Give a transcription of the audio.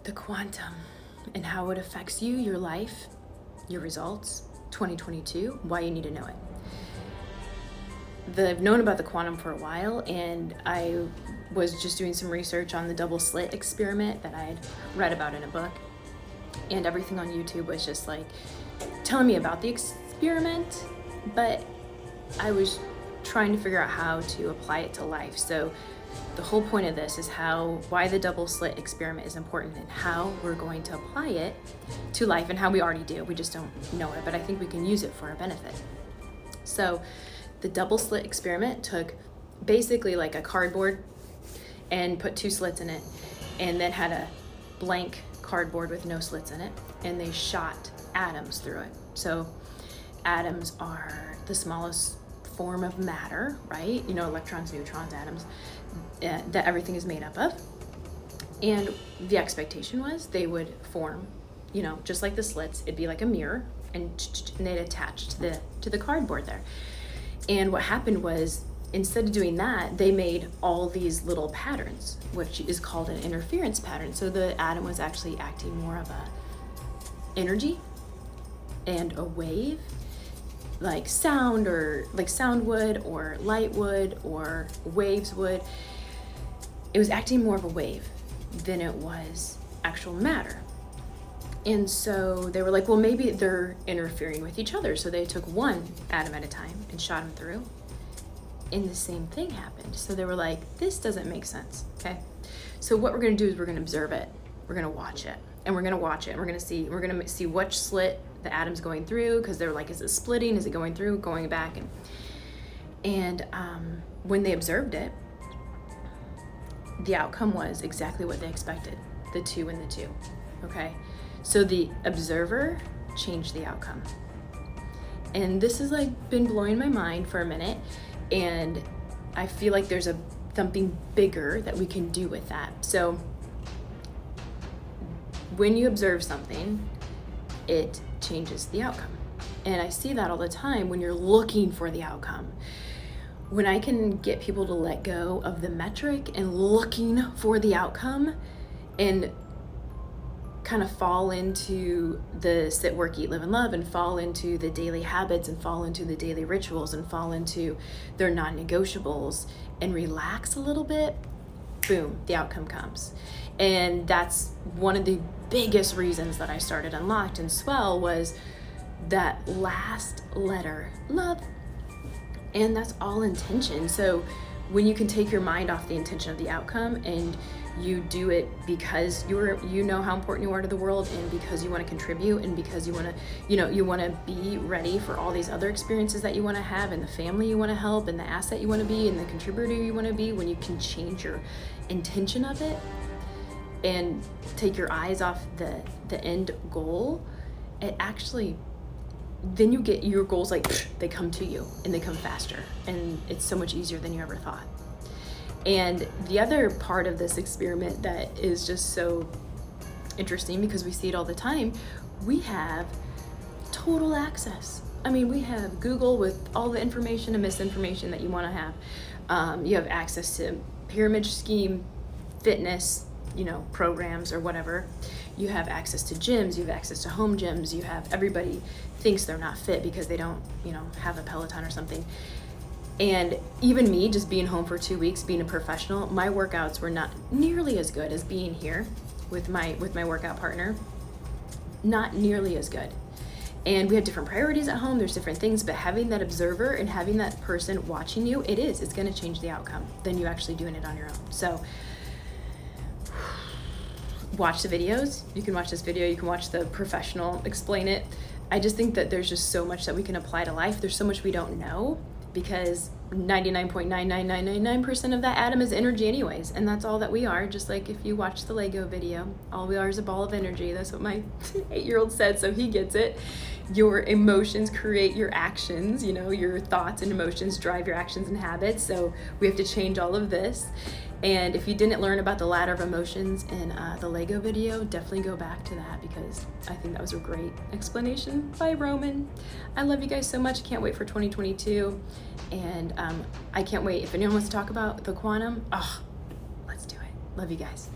the quantum and how it affects you, your life, your results, 2022, why you need to know it. I've known about the quantum for a while, and I was just doing some research on the double slit experiment that I had read about in a book, and everything on YouTube was just like telling me about the experiment, but I was trying to figure out how to apply it to life. So the whole point of this is why the double slit experiment is important and how we're going to apply it to life, and how we already do. We just don't know it, but I think we can use it for our benefit. So the double slit experiment took basically like a cardboard and put 2 slits in it, and then had a blank cardboard with no slits in it, and they shot atoms through it. So atoms are the smallest form of matter, right? You know, electrons, neutrons, atoms, that everything is made up of. And the expectation was they would form, you know, just like the slits. It'd be like a mirror, and they'd attach to the cardboard there. And what happened was, instead of doing that, they made all these little patterns, which is called an interference pattern. So the atom was actually acting more of a energy and a wave, like sound, or like sound would, or light would, or waves would. It was acting more of a wave than it was actual matter. And so they were like, well, maybe they're interfering with each other. So they took one atom at a time and shot them through, and the same thing happened. So they were like, this doesn't make sense, okay? So what we're gonna do is we're gonna observe it. We're gonna watch it, and we're gonna watch it, and we're gonna see which slit the atom's going through, because they were like, is it splitting? Is it going through, going back? And when they observed it, the outcome was exactly what they expected, the 2 and the 2, okay? So the observer changed the outcome. And this has like been blowing my mind for a minute, and I feel like there's something bigger that we can do with that. So when you observe something, it changes the outcome. And I see that all the time when you're looking for the outcome. When I can get people to let go of the metric and looking for the outcome, and kind of fall into the sit, work, eat, live, and love, and fall into the daily habits, and fall into the daily rituals, and fall into their non-negotiables, and relax a little bit, boom, the outcome comes. And that's one of the biggest reasons that I started Unlocked and Swell, was that last letter, love. And that's all intention. So when you can take your mind off the intention of the outcome, and you do it because you know how important you are to the world, and because you want to contribute, and because you want to be ready for all these other experiences that you want to have, and the family you want to help, and the asset you want to be, and the contributor you want to be, when you can change your intention of it and take your eyes off the end goal, it actually, then you get your goals, like they come to you, and they come faster, and it's so much easier than you ever thought. And the other part of this experiment that is just so interesting, because we see it all the time, we have total access. I mean, we have Google with all the information and misinformation that you want to have. You have access to pyramid scheme, fitness, programs or whatever. You have access to gyms, you have access to home gyms, you have, everybody thinks they're not fit because they don't, have a Peloton or something. And even me, just being home for 2 weeks, being a professional, my workouts were not nearly as good as being here with my workout partner. Not nearly as good. And we have different priorities at home, there's different things, but having that observer and having that person watching you, it's gonna change the outcome than you actually doing it on your own. So watch the videos. You can watch this video, you can watch the professional explain it. I just think that there's just so much that we can apply to life. There's so much we don't know, because 99.99999% of that atom is energy anyways, and that's all that we are. Just like if you watch the Lego video, all we are is a ball of energy. That's what my 8-year-old said, so he gets it. Your emotions create your actions, your thoughts and emotions drive your actions and habits, so we have to change all of this. And if you didn't learn about the ladder of emotions in the Lego video, definitely go back to that, because I think that was a great explanation by Roman. I love you guys so much. Can't wait for 2022. And I can't wait. If anyone wants to talk about the quantum, let's do it. Love you guys.